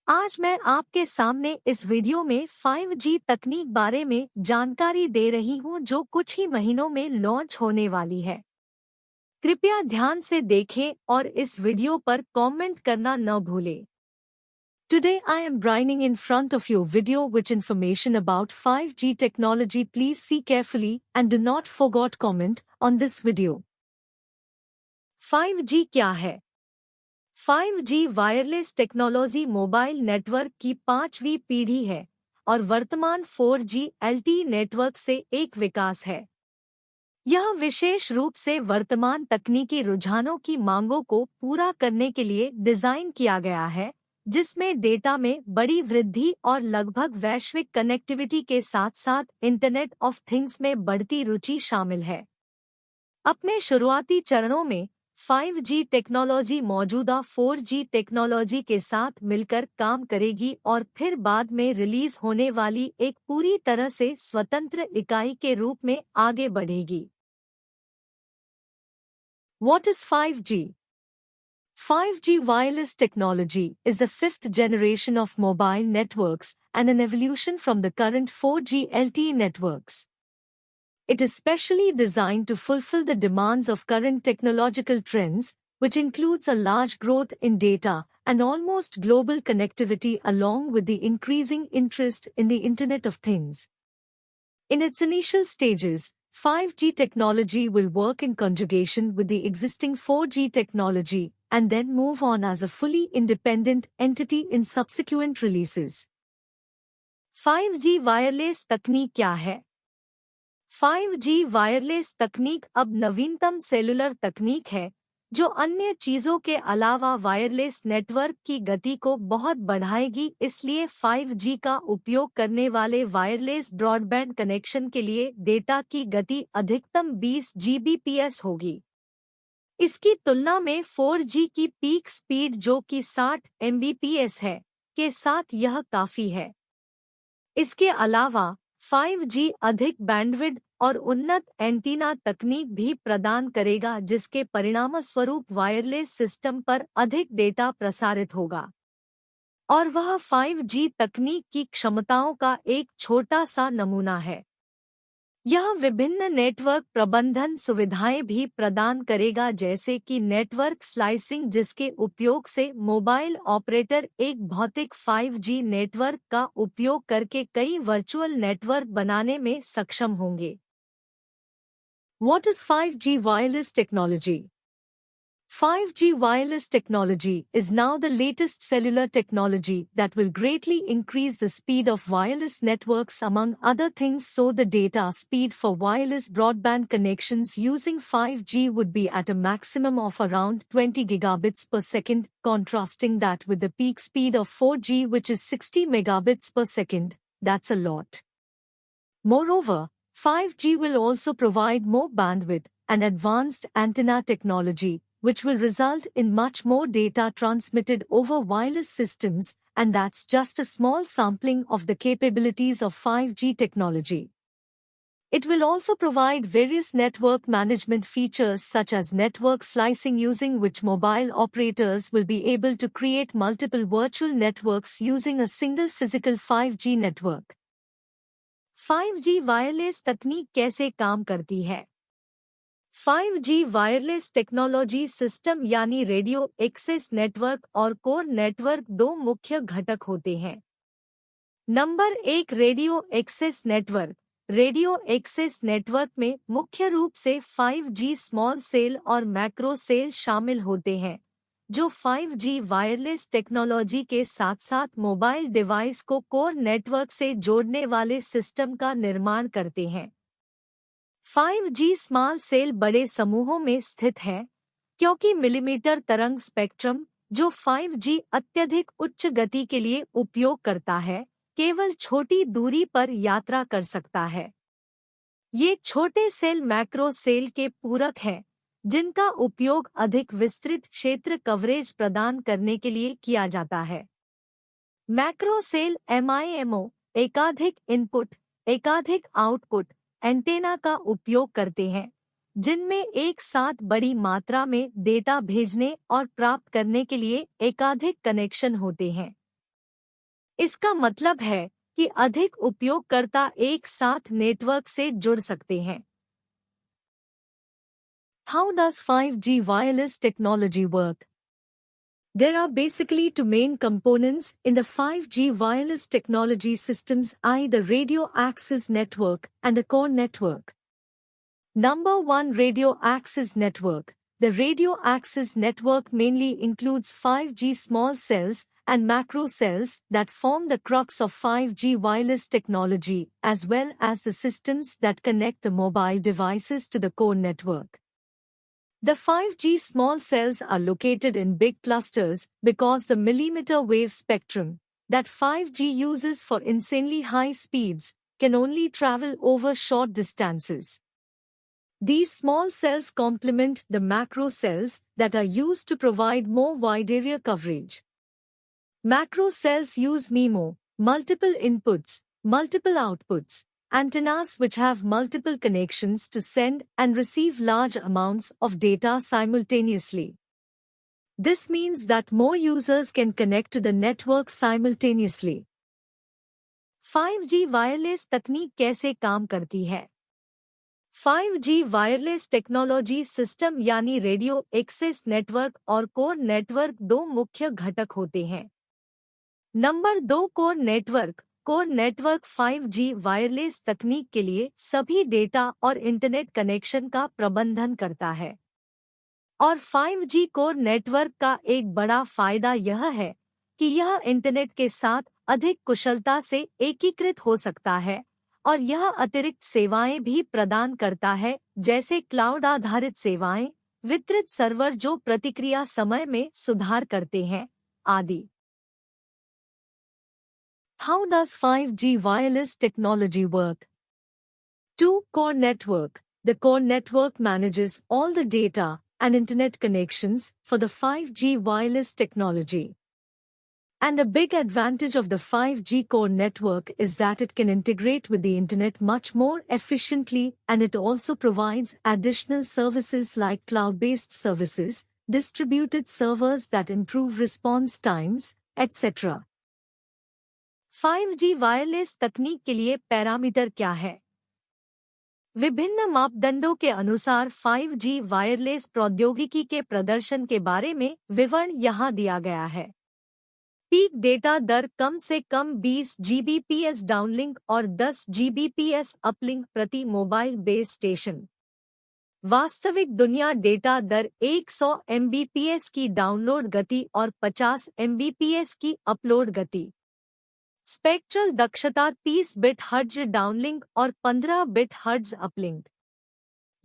आज मैं आपके सामने इस वीडियो में 5G तकनीक बारे में जानकारी दे रही हूं जो कुछ ही महीनों में लॉन्च होने वाली है। कृपया ध्यान से देखें और इस वीडियो पर कमेंट करना न भूलें। Today I am bringing in front of you video which information about 5G technology. Please see carefully and do not forget comment on this video. 5G क्या है? 5G wireless technology mobile network की 5वीं पीढ़ी है और वर्तमान 4G LTE network से एक विकास है। यह विशेष रूप से वर्तमान तकनीकी रुझानों की मांगों को पूरा करने के लिए डिजाइन किया गया है, जिसमें डेटा में बड़ी वृद्धि और लगभग वैश्विक कनेक्टिविटी के साथ साथ इंटरनेट ऑफ थिंग्स में बढ़ती रुचि शामिल है। अपने शुरुआती चरणों में 5G टेक्नोलॉजी मौजूदा 4G टेक्नोलॉजी के साथ मिलकर काम करेगी और फिर बाद में रिलीज होने वाली एक पूरी तरह से स्वतंत्र इकाई के रूप में आगे बढ़ेगी। What is 5G? 5G wireless technology is the fifth generation of mobile networks and an evolution from the current 4G LTE networks. It is specially designed to fulfill the demands of current technological trends, which includes a large growth in data and almost global connectivity along with the increasing interest in the Internet of Things. In its initial stages, 5G technology will work in conjugation with the existing 4G technology and then move on as a fully independent entity in subsequent releases. 5G wireless तकनीक क्या है? 5G wireless तकनीक अब नवीनतम cellular तकनीक है जो अन्य चीजों के अलावा वायरलेस नेटवर्क की गति को बहुत बढ़ाएगी। इसलिए 5G का उपयोग करने वाले वायरलेस ब्रॉडबैंड कनेक्शन के लिए डेटा की गति अधिकतम 20 Gbps होगी। इसकी तुलना में 4G की पीक स्पीड जो कि 60 Mbps है के साथ यह काफी है। इसके अलावा 5G अधिक बैंडविड्थ और उन्नत एंटीना तकनीक भी प्रदान करेगा, जिसके परिणामस्वरूप वायरलेस सिस्टम पर अधिक डेटा प्रसारित होगा। और वह 5G तकनीक की क्षमताओं का एक छोटा सा नमूना है। यह विभिन्न नेटवर्क प्रबंधन सुविधाएं भी प्रदान करेगा, जैसे कि नेटवर्क स्लाइसिंग, जिसके उपयोग से मोबाइल ऑपरेटर एक भौतिक 5G नेटवर्क का उपयोग करके कई वर्चुअल नेटवर्क बनाने में सक्षम होंगे। What is 5G wireless technology? 5G wireless technology is now the latest cellular technology that will greatly increase the speed of wireless networks, among other things. So the data speed for wireless broadband connections using 5G would be at a maximum of around 20 gigabits per second, contrasting that with the peak speed of 4G, which is 60 megabits per second. That's a lot. Moreover, 5G will also provide more bandwidth and advanced antenna technology, which will result in much more data transmitted over wireless systems, and that's just a small sampling of the capabilities of 5G technology. It will also provide various network management features such as network slicing, using which mobile operators will be able to create multiple virtual networks using a single physical 5G network. 5G wireless तकनीक कैसे काम करती है? 5G wireless technology system यानी radio access network और कोर network दो मुख्य घटक होते हैं। Number 1, radio access network. Radio access network में मुख्य रूप से 5G स्मॉल सेल और मैक्रो सेल शामिल होते हैं, जो 5G वायरलेस टेक्नोलॉजी के साथ साथ मोबाइल डिवाइस को कोर नेटवर्क से जोड़ने वाले सिस्टम का निर्माण करते हैं। 5G स्मॉल सेल बड़े समूहों में स्थित है, क्योंकि मिलीमीटर तरंग स्पेक्ट्रम जो 5G अत्यधिक उच्च गति के लिए उपयोग करता है, केवल छोटी दूरी पर यात्रा कर सकता है। ये छोटे सेल मैक्रो सेल के पूरक हैं, जिनका उपयोग अधिक विस्तृत क्षेत्र कवरेज प्रदान करने के लिए किया जाता है। मैक्रो सेल MIMO एकाधिक इनपुट, एकाधिक आउटपुट एंटेना का उपयोग करते हैं, जिनमें एक साथ बड़ी मात्रा में डेटा भेजने और प्राप्त करने के लिए एकाधिक कनेक्शन होते हैं। इसका मतलब है कि अधिक उपयोगकर्ता एक साथ नेटवर्क से जुड़ सकते हैं। How does 5G wireless technology work? There are basically two main components in the 5G wireless technology systems, i.e. the radio access network and the core network. Number 1, radio access network. The radio access network mainly includes 5G small cells and macro cells that form the crux of 5G wireless technology, as well as the systems that connect the mobile devices to the core network. The 5G small cells are located in big clusters because the millimeter wave spectrum that 5G uses for insanely high speeds can only travel over short distances. These small cells complement the macro cells that are used to provide more wide area coverage. Macro cells use MIMO, multiple inputs, multiple outputs, antennas which have multiple connections to send and receive large amounts of data simultaneously. This means that more users can connect to the network simultaneously. 5G wireless तकनीक कैसे काम करती है? 5G wireless technology system यानी radio access network और कोर network दो मुख्य घटक होते हैं। Number 2, core network. Core network 5G wireless तकनीक के लिए सभी डेटा और इंटरनेट कनेक्शन का प्रबंधन करता है। और 5G कोर नेटवर्क का एक बड़ा फायदा यह है कि यह इंटरनेट के साथ अधिक कुशलता से एकीकृत हो सकता है और यह अतिरिक्त सेवाएं भी प्रदान करता है, जैसे क्लाउड आधारित सेवाएं, वितरित सर्वर जो प्रतिक्रिया समय में सुधार करते हैं, आदि। How does 5G wireless technology work? 2. Core network. The core network manages all the data and internet connections for the 5G wireless technology. And a big advantage of the 5G core network is that it can integrate with the internet much more efficiently, and it also provides additional services like cloud-based services, distributed servers that improve response times, etc. 5G wireless तकनीक के लिए parameter क्या है? विभिन्न मापदंडों के अनुसार 5G wireless प्रौद्योगिकी के प्रदर्शन के बारे में विवरण यहाँ दिया गया है। पीक डेटा दर कम से कम 20 Gbps डाउनलिंक और 10 Gbps अपलिंक प्रति मोबाइल बेस स्टेशन। वास्तविक दुनिया डेटा दर 100 Mbps की डाउनलोड गति और 50 Mbps की अपलोड गति। स्पेक्ट्रल दक्षता 30 बिट हर्ट्ज डाउनलिंक और 15 बिट हर्ट्ज अपलिंक।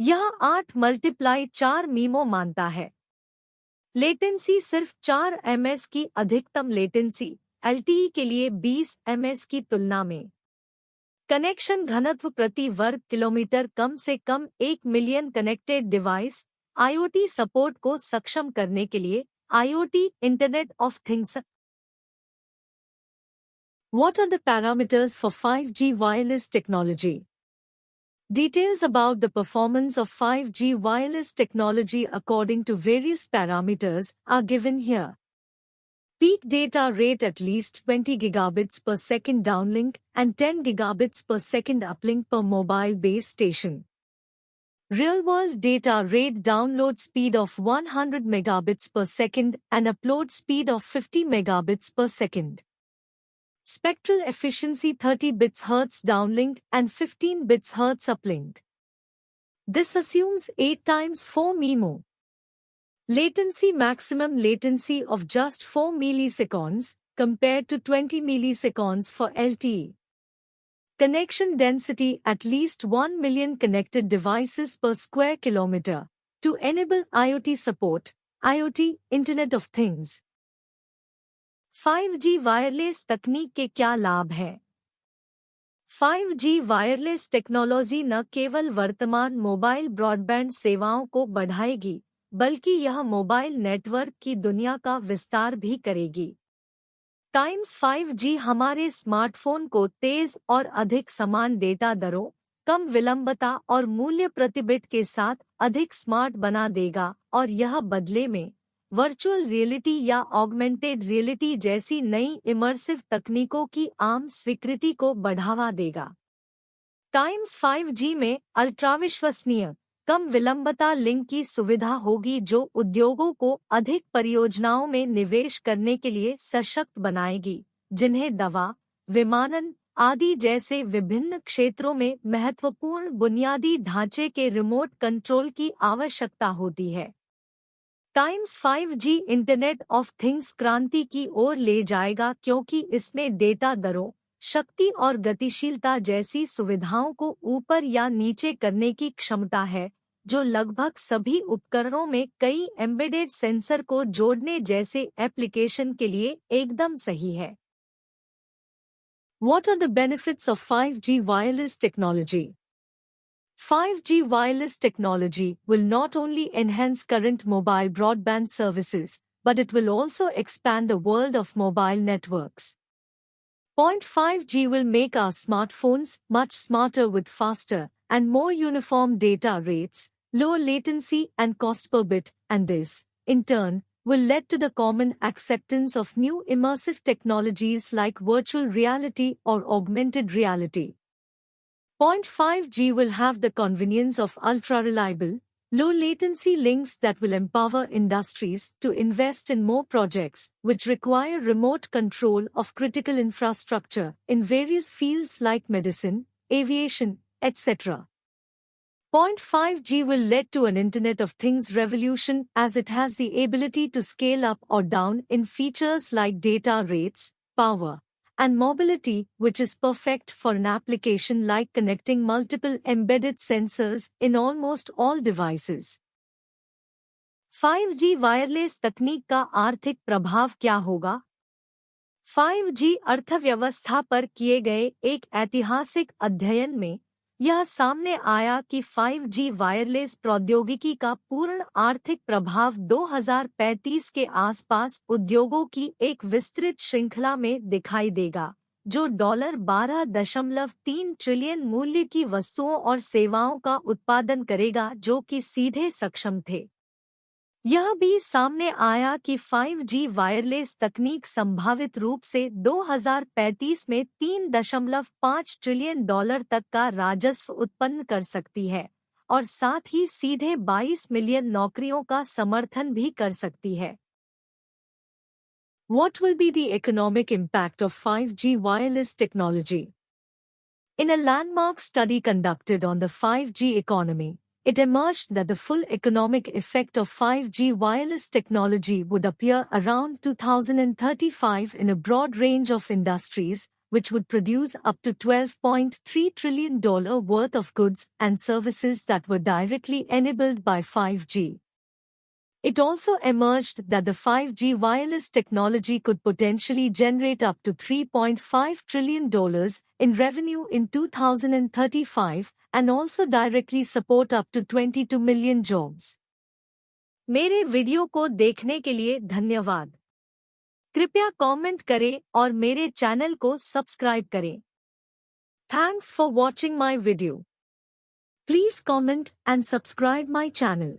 यह 8x4 मीमो मानता है। लेटेंसी सिर्फ 4 ms की अधिकतम लेटेंसी LTE के लिए 20 ms की तुलना में। कनेक्शन घनत्व प्रति वर्ग किलोमीटर कम से कम 1 million connected device IoT support को सक्षम करने के लिए IoT internet of things. What are the parameters for 5G wireless technology? Details about the performance of 5G wireless technology according to various parameters are given here. Peak data rate at least 20 gigabits per second downlink and 10 gigabits per second uplink per mobile base station. Real-world data rate download speed of 100 megabits per second and upload speed of 50 megabits per second. Spectral efficiency 30 bits Hz downlink and 15 bits Hz uplink. This assumes 8 times 4 MIMO. Latency maximum latency of just 4 milliseconds compared to 20 milliseconds for LTE. Connection density at least 1 million connected devices per square kilometer to enable IoT support, IoT Internet of Things. 5G wireless तकनीक के क्या लाभ हैं? 5G wireless technology न केवल वर्तमान mobile broadband सेवाओं को बढ़ाएगी, बल्कि यह मोबाइल नेटवर्क की दुनिया का विस्तार भी करेगी। टाइम्स 5G हमारे स्मार्टफोन को तेज और अधिक समान डेटा दरों, कम विलंबता और मूल्य प्रति बिट के साथ अधिक स्मार्ट बना देगा और यह बदले में वर्चुअल रियलिटी या ऑगमेंटेड रियलिटी जैसी नई इमर्सिव तकनीकों की आम स्वीकृति को बढ़ावा देगा। टाइम्स 5G में अल्ट्राविश्वसनीय, कम विलंबता लिंक की सुविधा होगी जो उद्योगों को अधिक परियोजनाओं में निवेश करने के लिए सशक्त बनाएगी, जिन्हें दवा, विमानन आदि जैसे विभिन्न क्षेत्रों में महत्वपूर्ण बुनियादी ढांचे के रिमोट कंट्रोल की आवश्यकता होती है। Times 5G internet of things क्रांति की ओर ले जाएगा क्योंकि इसमें डेटा दरों, शक्ति और गतिशीलता जैसी सुविधाओं को ऊपर या नीचे करने की क्षमता है, जो लगभग सभी उपकरणों में कई एम्बेडेड सेंसर को जोड़ने जैसे एप्लीकेशन के लिए एकदम सही है। What are the benefits of 5G wireless technology? 5G wireless technology will not only enhance current mobile broadband services, but it will also expand the world of mobile networks. 5G will make our smartphones much smarter with faster and more uniform data rates, lower latency and cost per bit, and this, in turn, will lead to the common acceptance of new immersive technologies like virtual reality or augmented reality. 5G will have the convenience of ultra-reliable, low-latency links that will empower industries to invest in more projects which require remote control of critical infrastructure in various fields like medicine, aviation, etc. 5G will lead to an Internet of Things revolution as it has the ability to scale up or down in features like data rates, power, and mobility, which is perfect for an application like connecting multiple embedded sensors in almost all devices. 5G wireless तकनीक का आर्थिक प्रभाव क्या होगा? 5G अर्थव्यवस्था पर किए गए एक ऐतिहासिक अध्ययन में यह सामने आया कि 5G वायरलेस प्रौद्योगिकी का पूर्ण आर्थिक प्रभाव 2035 के आसपास उद्योगों की एक विस्तृत श्रृंखला में दिखाई देगा, जो $12.3 ट्रिलियन मूल्य की वस्तुओं और सेवाओं का उत्पादन करेगा जो कि सीधे सक्षम थे। यह भी सामने आया कि 5G वायरलेस तकनीक संभावित रूप से 2035 में $3.5 ट्रिलियन तक का राजस्व उत्पन्न कर सकती है और साथ ही सीधे 22 मिलियन नौकरियों का समर्थन भी कर सकती है। What will be the economic impact of 5G wireless technology? In a landmark study conducted on the 5G economy, it emerged that the full economic effect of 5G wireless technology would appear around 2035 in a broad range of industries, which would produce up to $12.3 trillion worth of goods and services that were directly enabled by 5G. It also emerged that the 5G wireless technology could potentially generate up to $3.5 trillion in revenue in 2035 and also directly support up to 22 million jobs. मेरे video को देखने के लिए धन्यवाद। कृपया comment करें और मेरे चैनल को सब्सक्राइब करें। Thanks for watching my video. Please comment and subscribe my channel.